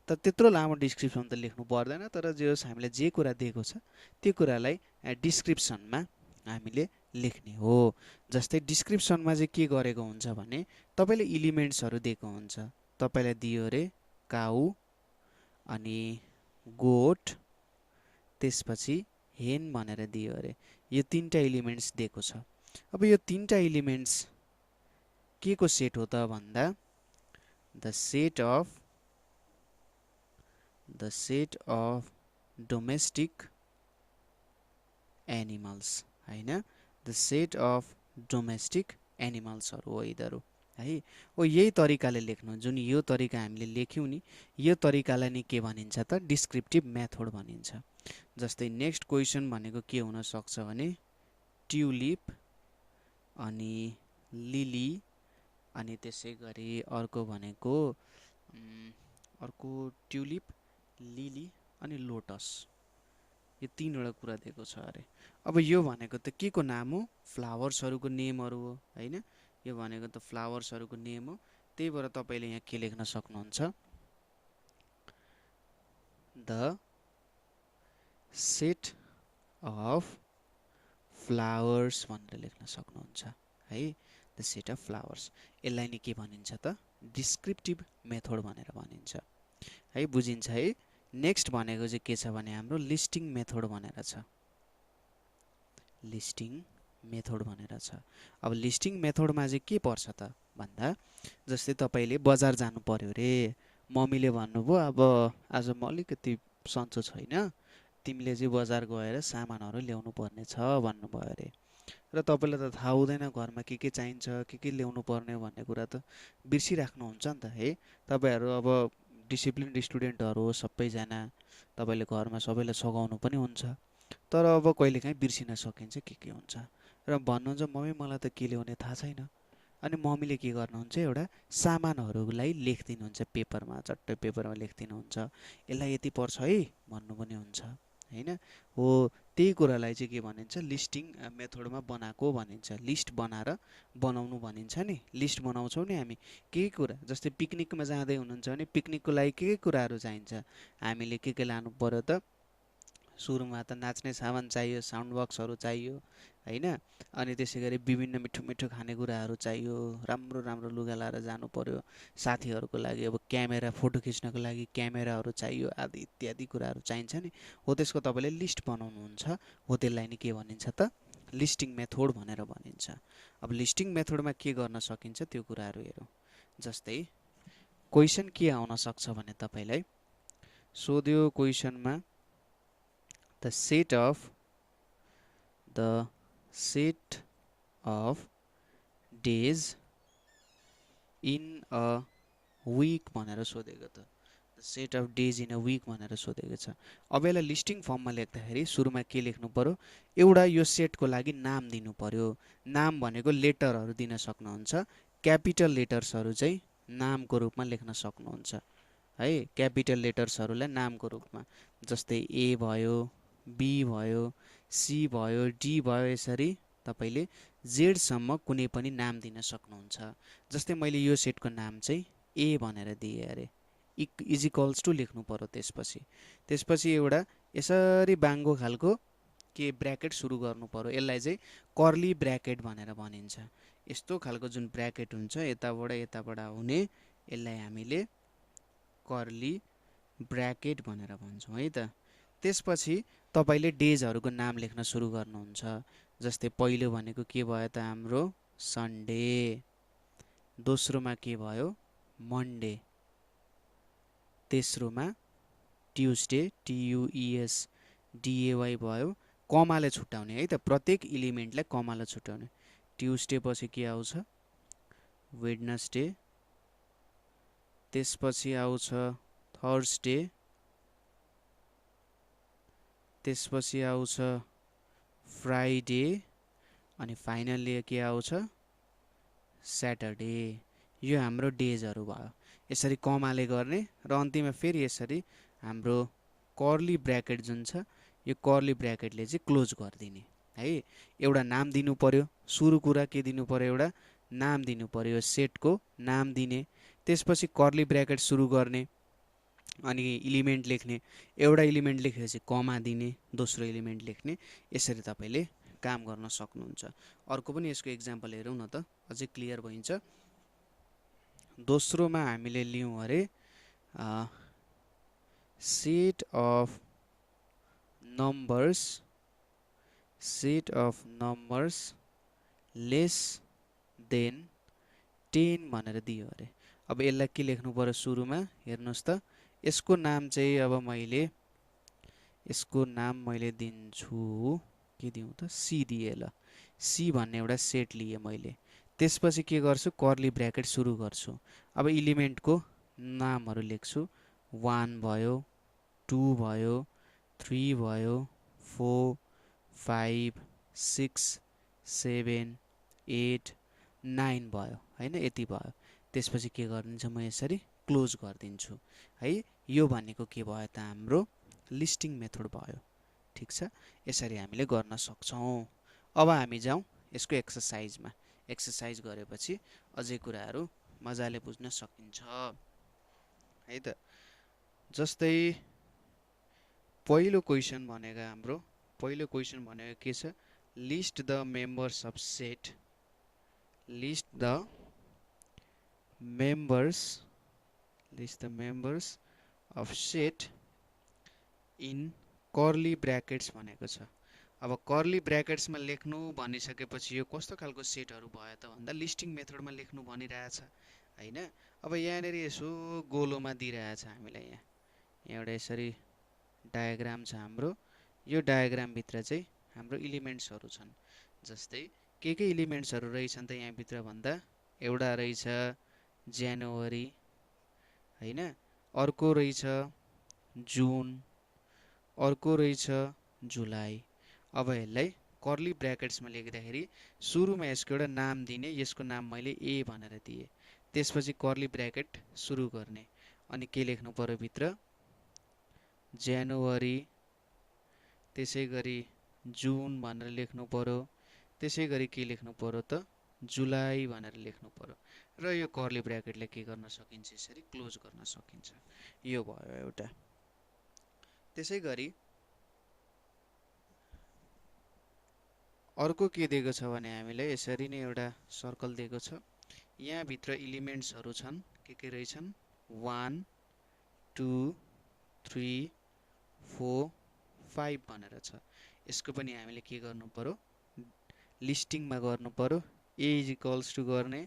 त त्यत्रो लामो डिस्क्रिप्सन त लेख्नु पर्दैन, तर जे होस् हामीले जे कुरा दिएको छ त्यो कुरालाई डिस्क्रिप्सनमा हामीले लेख्ने हो। जस्तै डिस्क्रिप्सनमा चाहिँ के गरेको हुन्छ भने तपाईँले इलिमेन्ट्सहरू दिएको हुन्छ, तपाईँलाई दियो अरे काउ अनि गोट त्यसपछि हेन भनेर दियो अरे, यो तीनटा इलिमेन्ट्स दिएको छ। अब यो तीनटा इलिमेन्ट्स के को सेट हो त भन्दा the set of domestic animals हैन, द सेट अफ डोमेस्टिक एनिमल्सहरू हो यिनीहरू है। ओ यही तरिकाले लेख्नु, जुन यो तरिका हामीले लेख्यौँ नि यो तरिकालाई नि के भनिन्छ त डिस्क्रिप्टिभ मेथड भनिन्छ। जस्तै नेक्स्ट क्वेसन भनेको के हुन सक्छ भने ट्युलिप अनि लिली अनि त्यसै गरी अर्को भनेको अर्को ट्युलिप, लिली अनि लोटस, यो तीनवटा कुरा दिएको छ अरे। अब यो भनेको त के को नाम हो, फ्लावर्सहरूको नेमहरू हो हैन, यो भनेको त फ्लावर्सहरूको नेम हो। त्यही भएर तपाईँले यहाँ के लेख्न सक्नुहुन्छ द सेट अफ फ्लावर्स भनेर लेख्न सक्नुहुन्छ है, द सेट अफ फ्लावर्स। यसलाई नि के भनिन्छ त डिस्क्रिप्टिभ मेथड भनेर भनिन्छ है, बुझिन्छ है। नेक्स्ट भनेको चाहिँ के छ भने हाम्रो लिस्टिङ मेथड भनेर छ, लिस्टिङ मेथड भनेर छ। अब लिस्टिङ मेथडमा चाहिँ के पर्छ त भन्दा जस्तै तपाईँले बजार जानु पर्यो रे, मम्मीले भन्नुभयो अब आज म अलिकति सन्चो छैन, तिमीले चाहिँ बजार गएर सामानहरू ल्याउनु पर्ने छ भन्नुभयो अरे, र तपाईँलाई त थाहा हुँदैन घरमा के चाहिन्छ के ल्याउनु पर्ने भन्ने कुरा त बिर्सिराख्नुहुन्छ नि त है। तपाईँहरू अब डिसिप्लिन स्टुडेन्टहरू हो सबैजना, तपाईँले घरमा सबैलाई सघाउनु पनि हुन्छ, तर अब कहिलेकाहीँ बिर्सिन सकिन्छ के हुन्छ र भन्नुहुन्छ मम्मी मलाई त के ल्याउने थाहा छैन, अनि मम्मीले के गर्नुहुन्छ एउटा सामानहरूलाई लेखिदिनुहुन्छ पेपरमा, चट्टै पेपरमा लेखिदिनुहुन्छ, यसलाई यति पर्छ है भन्नु पनि हुन्छ हैन। हो त्यही कुरालाई चाहिँ के भनिन्छ लिस्टिङ मेथडमा बनाएको भनिन्छ, लिस्ट बनाएर बनाउनु भनिन्छ नि। लिस्ट बनाउँछौँ नि हामी केही कुरा, जस्तै पिकनिकमा जाँदै हुनुहुन्छ भने पिकनिकको लागि के कुराहरू चाहिन्छ, हामीले के लानु पर्यो त सुरुमा त नाच्ने सामान चाहियो, साउन्ड बक्सहरू चाहियो हैन, अनि त्यसै गरी विभिन्न मिठो मिठो खानेकुराहरू चाहियो, राम्रो राम्रो लुगा लाएर जानु पर्यो, साथीहरूको लागि अब क्यामेरा फोटो खिच्नको लागि क्यामेराहरू चाहियो, आदि इत्यादि कुराहरू चाहिन्छ नि। हो त्यसको तपाईँले लिस्ट बनाउनुहुन्छ, हो त्यसलाई नि के भनिन्छ त लिस्टिङ मेथड भनेर भनिन्छ। अब लिस्टिङ मेथडमा के गर्न सकिन्छ त्यो कुराहरू हेरौँ। जस्तै क्वेसन के आउन सक्छ भने तपाईँलाई सोध्यो क्वेसनमा the set of days in a week भनेर सोधेको त, the set of days in a week भनेर सोधेको छ। अब यसलाई लिस्टिङ फर्ममा लेख्दाखेरि सुरुमा के लेख्नु पर्यो, एउटा यो सेटको लागि नाम दिनु पर्यो। नाम भनेको लेटरहरू दिन सक्नुहुन्छ, क्यापिटल लेटर्सहरू चाहिँ नामको रूपमा लेख्न सक्नुहुन्छ है, क्यापिटल लेटर्सहरूलाई नामको रूपमा, जस्तै ए भयो, बी भयो, सी भयो, डी भयो, यसरी तपाईँले जेडसम्म कुनै पनि नाम दिन सक्नुहुन्छ। जस्तै मैले यो सेटको नाम चाहिँ ए भनेर दिए अरे इज इक्वल्स टु लेख्नु पर्यो। त्यसपछि एउटा यसरी बाङ्गो खालको के ब्र्याकेट सुरु गर्नु पर्यो। यसलाई चाहिँ कर्ली ब्र्याकेट भनेर भनिन्छ। यस्तो खालको जुन ब्र्याकेट हुन्छ यताबाट हुने, यसलाई हामीले कर्ली ब्र्याकेट भनेर भन्छौँ है त। त्यसपछि तपाईँले डेजहरूको नाम लेख्न सुरु गर्नुहुन्छ। जस्तै पहिलो भनेको के भयो त हाम्रो सन्डे, दोस्रोमा के भयो मन्डे, तेस्रोमा ट्युसडे TUESDAY भयो। कमाले छुट्याउने है त, प्रत्येक इलिमेन्टलाई कमाले छुट्याउने। ट्युसडे पछि के आउँछ वेडनेसडे, त्यसपछि आउँछ थर्सडे, त्यसपछि आउँछ फ्राइडे, अनि फाइनल्ली के आउँछ स्याटरडे। यो हाम्रो डेजहरू भयो। यसरी कमाले गर्ने र अन्तिममा फेरि यसरी हाम्रो कर्ली ब्र्याकेट जुन छ यो कर्ली ब्र्याकेटले चाहिँ क्लोज गरिदिने है। एउटा नाम दिनु पर्यो। सुरु कुरा के दिनु पर्यो, एउटा नाम दिनु पर्यो, सेटको नाम दिने। त्यसपछि कर्ली ब्र्याकेट सुरु गर्ने अनि इलिमेन्ट लेख्ने। एउटा इलिमेन्ट लेखेपछि कमा दिने, दोस्रो इलिमेन्ट लेख्ने। यसरी तपाईँले काम गर्न सक्नुहुन्छ। अर्को पनि यसको इक्जाम्पल हेरौँ न त, अझै क्लियर भइन्छ। दोस्रोमा हामीले लियौँ अरे set of numbers less than 10 भनेर दियो अरे। अब यसलाई के लेख्नु पर्यो सुरुमा, हेर्नुहोस् त। यसको नाम चाहिँ अब यसको नाम मैले दिन्छु, के दिउँ त, सी दिएँ ल। सी भन्ने एउटा सेट लिएँ मैले। त्यसपछि के गर्छु, कर्ली ब्र्याकेट सुरु गर्छु। अब इलिमेन्टको नामहरू लेख्छु। 1 भयो, 2 भयो, 3 भयो, 4 5 6 7 8 9 भयो होइन, यति भयो। त्यसपछि के गरिदिन्छु म, यसरी क्लोज गरिदिन्छु है। यो भनेको के भयो त हाम्रो लिस्टिङ मेथड भयो। ठिक छ, यसरी हामीले गर्न सक्छौँ। अब हामी जाउँ यसको एक्सर्साइजमा। एक्सर्साइज गरेपछि अझै कुराहरू मजाले बुझ्न सकिन्छ है त। जस्तै पहिलो क्वेसन भनेको के छ, list the members of set, list the members of set in curly brackets भनेको छ। अब कर्ली ब्र्याकेट्समा लेख्नु भनिसकेपछि यो कस्तो खालको सेटहरू भयो त भन्दा लिस्टिङ मेथडमा लेख्नु भनिरहेछ होइन। अब यहाँनिर यसो गोलोमा दिइरहेछ हामीलाई, यहाँ एउटा यसरी डायग्राम छ हाम्रो। यो डायग्रामभित्र चाहिँ हाम्रो इलिमेन्ट्सहरू छन्। जस्तै के इलिमेन्ट्सहरू रहेछन् त यहाँभित्र भन्दा, एउटा रहेछ जनवरी होइन, अर्को रहेछ जुन, अर्को रहेछ जुलाई। अब यसलाई कर्ली ब्र्याकेट्समा लेख्दाखेरि सुरुमा यसको एउटा नाम दिने, यसको नाम मैले ए भनेर दिएँ। त्यसपछि कर्ली ब्र्याकेट सुरु गर्ने अनि के लेख्नु पर्यो भित्र, जनवरी, त्यसै गरी जुन भनेर लेख्नु पर्यो, त्यसै गरी के लेख्नु पर्यो त जुलाई भनेर लेख्नु पर्यो। र यो कर्ली ब्र्याकेटले के गर्न सकिन्छ, यसरी क्लोज गर्न सकिन्छ। यो भयो एउटा। त्यसै गरी अर्को के दिएको छ भने हामीलाई यसरी नै एउटा सर्कल दिएको छ। यहाँभित्र इलिमेन्ट्सहरू छन्, के रहेछन् 1 2 3 4 5 भनेर छ। यसको पनि हामीले के गर्नु पर्यो, लिस्टिङमा गर्नु पर्यो। ए इज इक्वल्स टु गर्ने,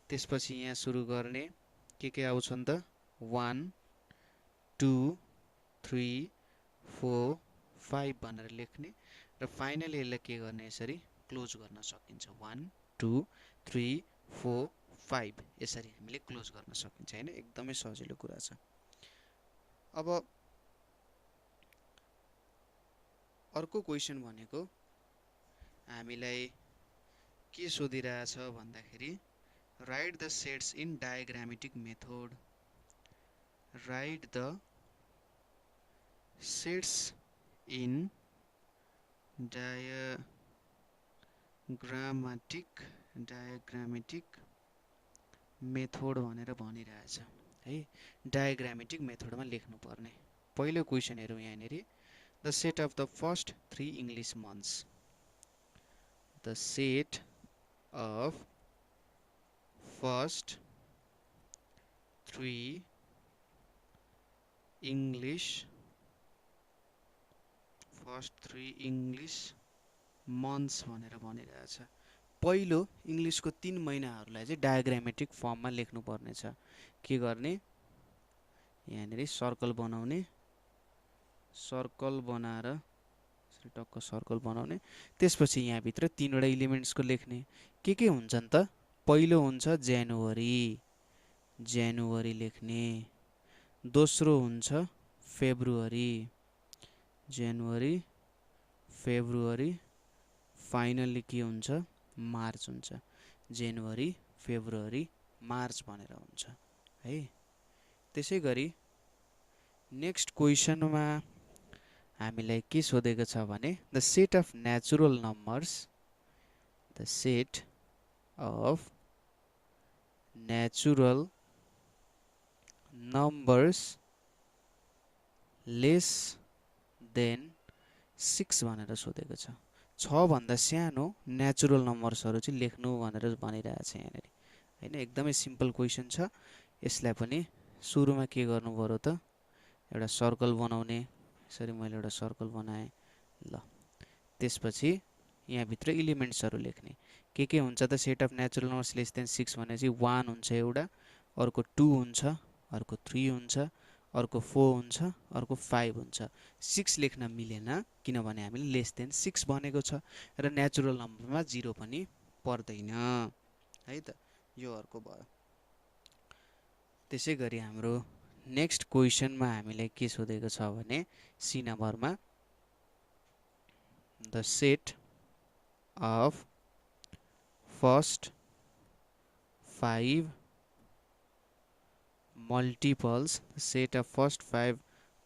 त्यसपछि यहाँ सुरु गर्ने, के आउँछन् त 1 2 3 4 5 भनेर लेख्ने र फाइनली यसलाई के गर्ने, यसरी क्लोज गर्न सकिन्छ। 1 2 3 4 5 यसरी हामीले क्लोज गर्न सकिन्छ हैन। एकदमै सजिलो कुरा छ। अब अर्को क्वेसन भनेको हामीलाई के सोधिरहेछ भन्दाखेरि, right the sets in diagrammatic method, right the sets in diagrammatic method भनेर भनिरहेछ। है डायग्रामेटिक मेथडमा लेख्नु पर्ने पहिलो क्वेशन हेरौँ यहाँनेरि the set of the first 3 English months the set of first 3 English months भनेर भनिरहेछ पहिलो इङ्ग्लिसको 3 महिनाहरूलाई चाहिँ डायग्रामेटिक फर्ममा लेख्नु पर्नेछ के गर्ने यहाँनेरि सर्कल बनाउने सर्कल बनाएर टक्क सर्कल बनाउने त्यसपछि यहाँभित्र 3वटा इलिमेन्ट्सको लेख्ने के हुन्छन् त पहिलो हुन्छ जनवरी लेख्ने दोस्रो हुन्छ जनवरी फेब्रुअरी फाइनल्ली के हुन्छ मार्च हुन्छ जनवरी फेब्रुअरी मार्च भनेर हुन्छ है त्यसै गरी नेक्स्ट क्वेसनमा हामीलाई के सोधेको छ भने the set of natural numbers less then 6 भनेर सोधेको छ 6 भन्दा सानो नेचुरल नम्बर्सहरू चाहिँ लेख्नु भनेर भनिरहेछ यहाँनेरि हैन एकदमै सिम्पल क्वेसन छ यसलाई पनि सुरुमा के गर्नु पर्यो त एउटा सर्कल बनाउने यसरी मैले एउटा सर्कल बनाएँ ल त्यसपछि यहाँभित्र इलिमेन्ट्सहरू लेख्ने के हुन्छ त set of natural numbers less then 6 भनेपछि 1 हुन्छ एउटा अर्को 2 हुन्छ अर्को 3 हुन्छ अर्को 4 हुन्छ अर्को 5 हुन्छ 6 लेख्न मिलेन किनभने हामीले लेस देन 6 भनेको छ र नेचुरल नम्बरमा 0 पनि पर्दैन है त यो अर्को भयो त्यसै गरी हाम्रो नेक्स्ट क्वेसनमा हामीलाई के सोधेको छ भने सी नम्बरमा the set of first 5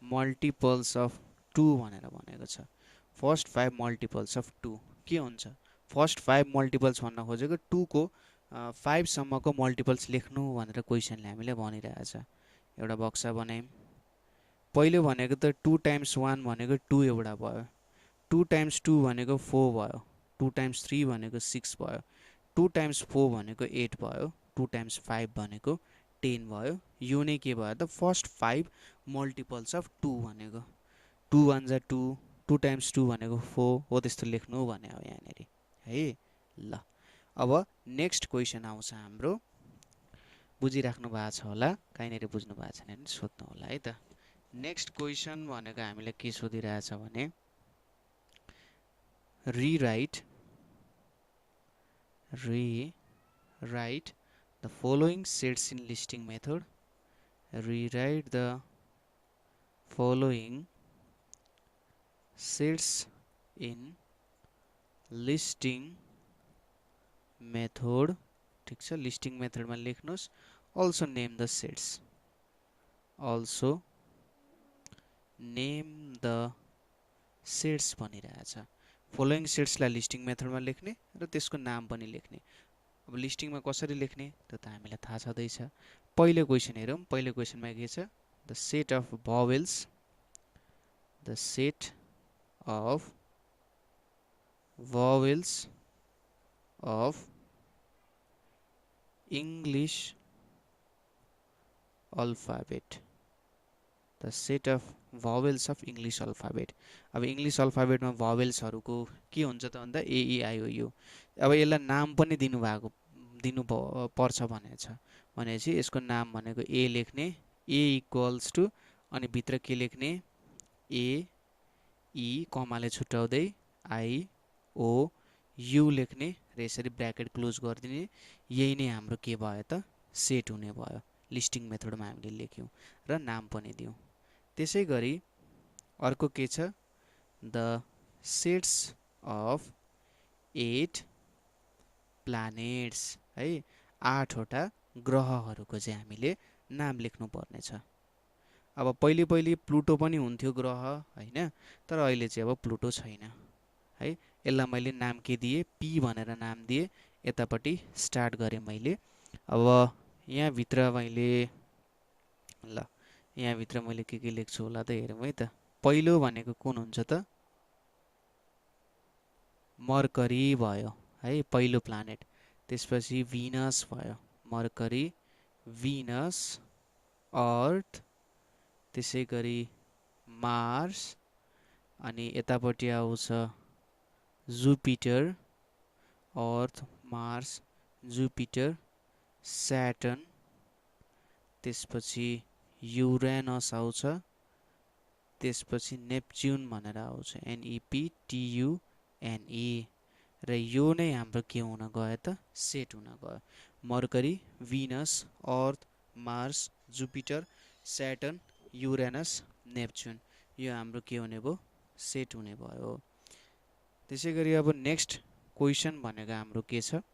multiples of 2 भनेर भनेको छ फर्स्ट 5 मल्टिपल्स अफ 2 के हुन्छ फर्स्ट 5 मल्टिपल्स भन्न खोजेको 2 को 5 सम्मको मल्टिपल्स लेख्नु भनेर क्वेसनले हामीले भनिरहेछ एउटा बक्सा बनायौँ पहिलो भनेको त 2 टाइम्स 1 भनेको 2 एउटा भयो 2 टाइम्स 2 भनेको 4 भयो 2 टाइम्स 3 भनेको 6 भयो 2 टाइम्स 4 भनेको 8 भयो 2 टाइम्स 5 भनेको 10 भयो यो नै के भयो त फर्स्ट 5 मल्टिपल्स अफ 2 भनेको 2 1 जा 2 2 टाइम्स 2 भनेको 4 हो त्यस्तो लेख्नु भने हो यहाँनेरि है ल अब नेक्स्ट क्वेसन आउँछ हाम्रो बुझिराख्नु भएको छ होला कहीँनेरि बुझ्नु भएको छैन भने सोध्नु होला है त नेक्स्ट क्वेसन भनेको हामीलाई के सोधिरहेछ भने rewrite the following sets in listing method. Rewrite the following sets in listing method. ठीक छ listing method मा लेख्नुस् also name the sets. Also name the sets भनिरहेछ following sets लाई listing method मा लेख्ने र त्यसको नाम पनि लेख्ने अब लिस्टिङमा कसरी लेख्ने त्यो त हामीलाई थाहा छँदैछ पहिलो क्वेसन हेरौँ पहिलो क्वेसनमा के छ the set of vowels of English alphabet the set of vowels of English alphabet अब इङ्ग्लिस अल्फाबेटमा भावेल्सहरूको के हुन्छ त भन्दा AEIOU अब यसलाई नाम पनि दिनु पर्छ भनेपछि यसको नाम भनेको ए लेख्ने ए इक्वल्स टु अनि भित्र के लेख्ने ए ई कमाले छुट्याउँदै आई ओ यु लेख्ने र यसरी ब्र्याकेट क्लोज गरिदिने यही नै हाम्रो के भयो त सेट हुने भयो लिस्टिङ मेथडमा हामीले लेख्यौँ र नाम पनि दियौँ त्यसै गरी अर्को के छ द सेट्स अफ 8 प्लानेट्स है 8 वटा ग्रहहरूको चाहिँ हामीले नाम लेख्नु पर्ने छ अब पहिले प्लुटो पनि हुन्थ्यो ग्रह हैन तर अहिले चाहिँ अब प्लुटो छैन है यसलाई मैले नाम के दिए पी भनेर नाम दिए यतापट्टि स्टार्ट गरे मैले अब यहाँ भित्र मैले ल यहाँभित्र मैले के लेख्छु होला त हेरौँ है त। पहिलो भनेको कुन हुन्छ त? मर्करी भयो है, पहिलो प्लानेट। त्यसपछि भिनस भयो, मर्करी, भिनस, अर्थ, त्यसै गरी मार्स, अनि यतापट्टि आउँछ जुपिटर, अर्थ, मार्स, जुपिटर, स्याटर्न, त्यसपछि युरेनस आउँछ, त्यसपछि नेप्च्युन भनेर आउँछ, NEPTUNE। र यो नै हाम्रो के हुन गयो त? सेट हुन गयो। मर्करी, भिनस, अर्थ, मार्स, जुपिटर, स्याटर्न, युरेनस, नेप्च्युन, यो हाम्रो के हुने भयो? सेट हुने भयो। त्यसै गरी अब नेक्स्ट क्वेसन भनेको हाम्रो के छ?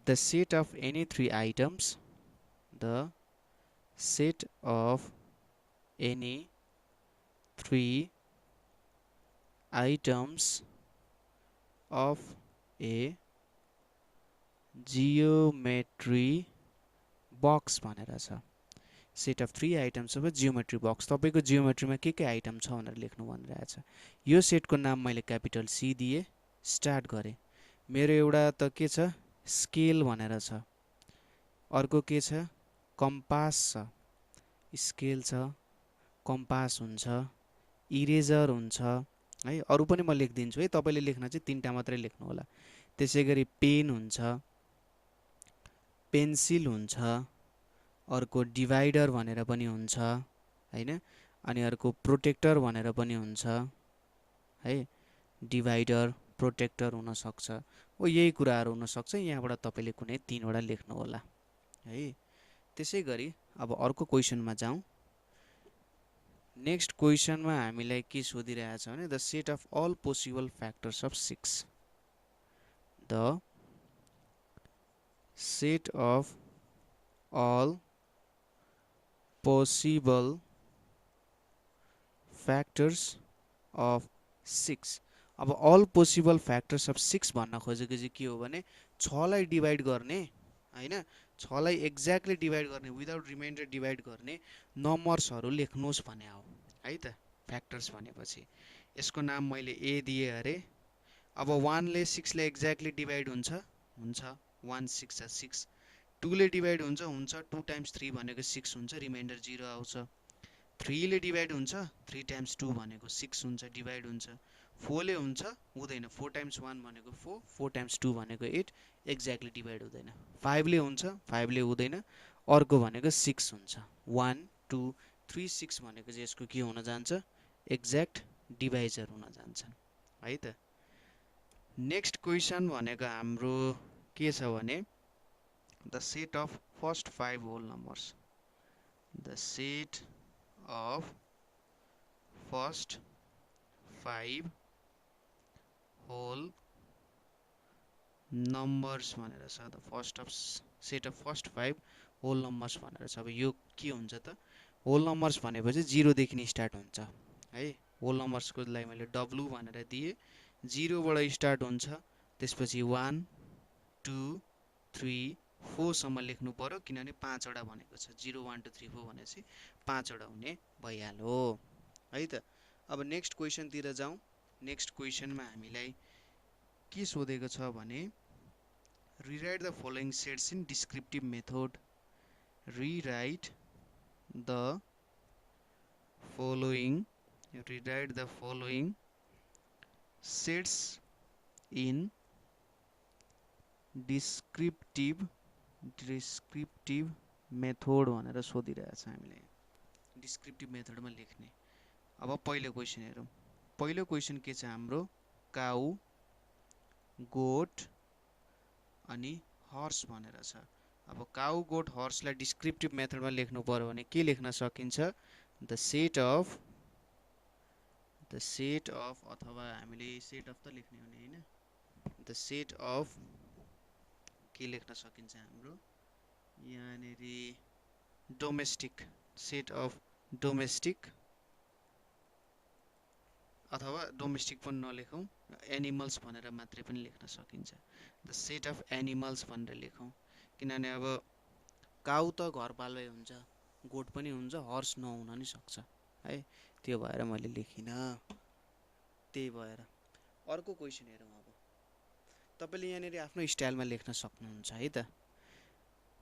The set of any 3 items, the set of any 3 items of a geometry box भनेर छ। Set of 3 items of a geometry box. तपाईँको जियोमेट्रीमा के आइटम छ भनेर लेख्नु भनिरहेको छ। यो सेटको नाम मैले क्यापिटल सी दिएँ, स्टार्ट गरेँ। मेरो एउटा त के छ? स्केल भनेर छ, अर्को के छ? कम्पास छ, स्केल छ, कम्पास हुन्छ, इरेजर हुन्छ है। अरू पनि म लेखिदिन्छु है, तपाईँले लेख्न चाहिँ 3टा मात्रै लेख्नु होला। त्यसै गरी पेन हुन्छ, पेन्सिल हुन्छ, अर्को डिभाइडर भनेर पनि हुन्छ हैन, अनि अर्को प्रोटेक्टर भनेर पनि हुन्छ है। डिभाइडर, प्रोटेक्टर हुन सक्छ, ओ यही कुराहरू हुन सक्छ। यहाँबाट तपाईँले कुनै 3वटा लेख्नु होला है। त्यसै गरी अब अर्को क्वेसनमा जाउँ। नेक्स्ट क्वेसनमा हामीलाई के सोधिरहेको छ भने the set of all possible factors of 6, the set of all possible factors of 6। अब अल पोसिबल फ्याक्टर्स अफ 6 भन्न खोजेको चाहिँ के हो भने 6 लाई डिभाइड गर्ने हैन, 6 लाई एक्ज्याक्टली डिभाइड गर्ने, विदाउट रिमाइन्डर डिभाइड गर्ने नम्बर्सहरू लेख्नुहोस् भने हो है त। फ्याक्टर्स भनेपछि यसको नाम मैले ए दिएँ अरे। अब 1 ले 6 ले एक्ज्याक्टली डिभाइड हुन्छ, 1 6 जा 6। 2 ले डिभाइड हुन्छ, 2 टाइम्स 3 भनेको 6 हुन्छ, रिमाइन्डर 0 आउँछ। 3 ले डिभाइड हुन्छ, 3 टाइम्स 2 भनेको 6 हुन्छ, डिभाइड हुन्छ। 4 ले हुन्छ, हुँदैन, 4 टाइम्स 1 भनेको 4, 4 टाइम्स 2 भनेको 8, एक्ज्याक्टली डिभाइड हुँदैन। 5 ले हुन्छ, 5 ले हुँदैन, अर्को भनेको 6 हुन्छ। 1 2 3 6 भनेको चाहिँ यसको के हुन जान्छ? एक्ज्याक्ट डिभाइजर हुन जान्छ है त। नेक्स्ट क्वेसन भनेको हाम्रो के छ भने the set of first 5 whole numbers, the set of first 5 whole numbers भनेर छ। The first of set of first 5 whole numbers भनेर छ। अब यो के हुन्छ त? होल नम्बर्स भनेपछि 0 देखि स्टार्ट हुन्छ है। होल नम्बर्सको लागि मैले W भनेर दिएँ, 0 बाट स्टार्ट हुन्छ, त्यसपछि 1 2 3 4 सम्म लेख्नु पर्यो, किनभने 5 वटा भनेको छ। 0 1 2 3 4 भनेपछि 5 वटा हुने भइहाल्यो है त। अब नेक्स्ट क्वेसन तिर जाउँ। नेक्स्ट क्वेसनमा हामीलाई के सोधेको छ भने rewrite the following sets in descriptive method. Rewrite the following sets in descriptive method भनेर सोधिरहेछ हामीलाई। डिस्क्रिप्टिभ मेथडमा लेख्ने। अब पहिलो क्वेसन हेरौँ। पहिलो क्वेसन के छ हाम्रो? काउ, गोट अनि हर्स भनेर छ। अब काउ, गोट, हर्सलाई डिस्क्रिप्टिभ मेथडमा लेख्नु पर्यो भने के लेख्न सकिन्छ? द सेट अफ अथवा हामीले सेट अफ त लेख्ने हो नि हैन, द सेट अफ के लेख्न सकिन्छ हाम्रो यहाँनेरि डोमेस्टिक, सेट अफ डोमेस्टिक, अथवा डोमेस्टिक पनि नलेखौँ, एनिमल्स भनेर मात्रै पनि लेख्न सकिन्छ। द सेट अफ एनिमल्स भनेर लेखौँ, किनभने अब काउ त घरपालुवै हुन्छ गोट पनि हुन्छ, हर्स नहुन नि सक्छ है। त्यो भएर मैले लेखिनँ। त्यही भएर अर्को क्वेसन हेरौँ। अब तपाईँले यहाँनिर आफ्नो स्टाइलमा लेख्न सक्नुहुन्छ है त।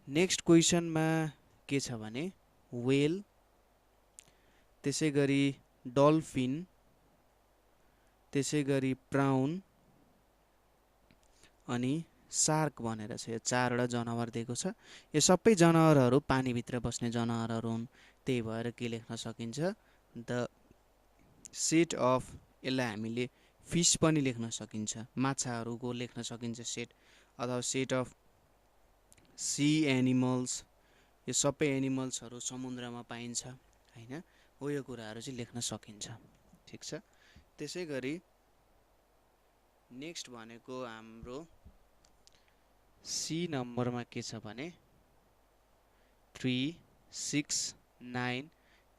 नेक्स्ट क्वेसनमा के छ भने वेल, त्यसै गरी डल्फिन, त्यसै गरी प्राउन अनि सार्क भनेर छ। यो 4वटा जनावर दिएको छ। यो सबै जनावरहरू पानीभित्र बस्ने जनावरहरू हुन्। त्यही भएर के लेख्न सकिन्छ, द सेट अफ, यसलाई हामीले फिस पनि लेख्न सकिन्छ, माछाहरूको लेख्न सकिन्छ सेट, अथवा सेट अफ सी एनिमल्स। यो सबै एनिमल्सहरू समुद्रमा पाइन्छ हैन, हो यो कुराहरू चाहिँ लेख्न सकिन्छ। ठिक छ। त्यसै गरी नेक्स्ट भनेको हाम्रो सी नम्बरमा के छ भने 3, 6, 9,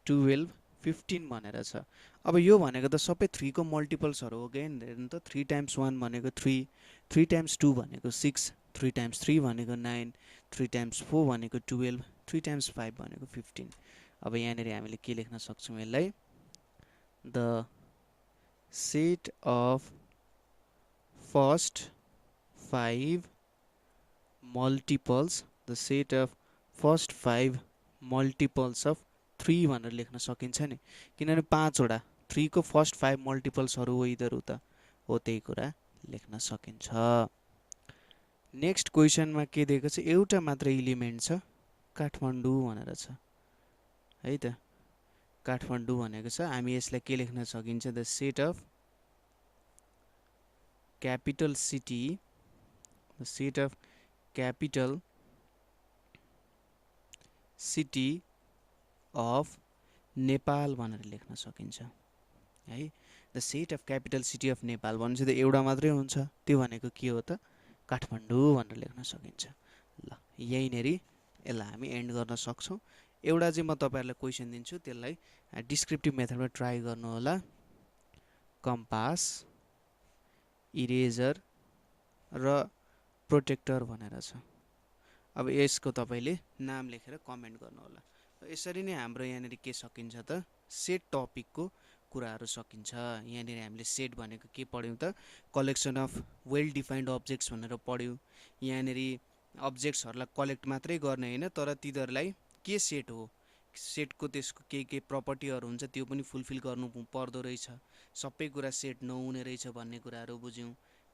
12, 15 भनेर छ। अब यो भनेको त सबै 3 को मल्टिपल्सहरू हो। हेर्नु त 3 टाइम्स 1 भनेको 3, 3 टाइम्स 2 भनेको 6, 3 टाइम्स 3 भनेको 9, 3 टाइम्स 4 भनेको 12, 3 टाइम्स 5 भनेको 15। अब यहाँनिर हामीले के लेख्न सक्छौँ यसलाई, the set of first 5 multiples, the set of first 5 multiples of 3 भनेर लेख्न सकिन्छ नि, किनभने 5वटा 3 को फर्स्ट 5 मल्टिपल्सहरू हो यिनीहरू त हो, त्यही कुरा लेख्न सकिन्छ। नेक्स्ट क्वेसनमा के दिएको छ, एउटा मात्र इलिमेन्ट छ, काठमाडौँ भनेर छ है त। काठमाडौँ भनेको छ, हामी यसलाई के लेख्न सकिन्छ, the set of capital city, the set of capital city of Nepal भनेर लेख्न सकिन्छ है। The set of capital city of Nepal भनेपछि त एउटा मात्रै हुन्छ, त्यो भनेको के हो त, काठमाडौँ भनेर लेख्न सकिन्छ। ल यहीँनेरि यसलाई हामी एन्ड गर्न सक्छौँ। एउटा चाहिँ म तपाईँहरूलाई क्वेसन दिन्छु, त्यसलाई डिस्क्रिप्टिभ मेथडमा ट्राई गर्नु होला। कम्पास, इरेजर र प्रोटेक्टर भनेर छ। अब यसको तपाईँले नाम लेखेर कमेन्ट गर्नु होला। यसरी नै हाम्रो यहाँनिर के सकिन्छ त, सेट टपिकको कुराहरू सकिन्छ। यहाँनिर हामीले सेट भनेको के पढ्यौँ त, collection of well defined objects भनेर पढ्यौँ। यहाँनिर अब्जेक्ट्सहरूलाई कलेक्ट मात्रै गर्ने होइन, तर तिनीहरूलाई के सेट हो, सेटको त्यसको के प्रपर्टीहरू हुन्छ त्यो पनि फुलफिल गर्नु पर्दो रहेछ। सबै कुरा सेट नहुने रहेछ भन्ने कुराहरू बुझ्यौँ,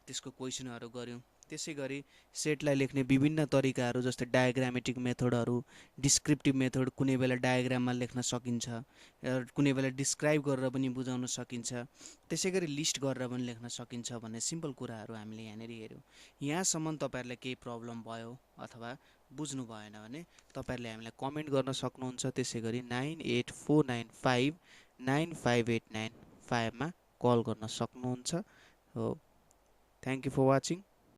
त्यसको क्वेसनहरू गऱ्यौँ। त्यसै गरी सेटलाई लेख्ने विभिन्न तरिकाहरू जस्तै डायग्रामेटिक मेथडहरू, डिस्क्रिप्टिभ मेथड, कुनै बेला डायग्राममा लेख्न सकिन्छ, कुनै बेला डिस्क्राइब गरेर पनि बुझाउन सकिन्छ, त्यसै गरी लिस्ट गरेर पनि लेख्न सकिन्छ भन्ने सिम्पल कुराहरू हामीले यहाँनिर हेऱ्यौँ। यहाँसम्म तपाईँहरूलाई केही प्रब्लम भयो अथवा बुझ्नु भएन भने तपाईँहरूले हामीलाई कमेन्ट गर्न सक्नुहुन्छ। त्यसै गरी 9849595895 मा कल गर्न सक्नुहुन्छ हो। Thank you for watching.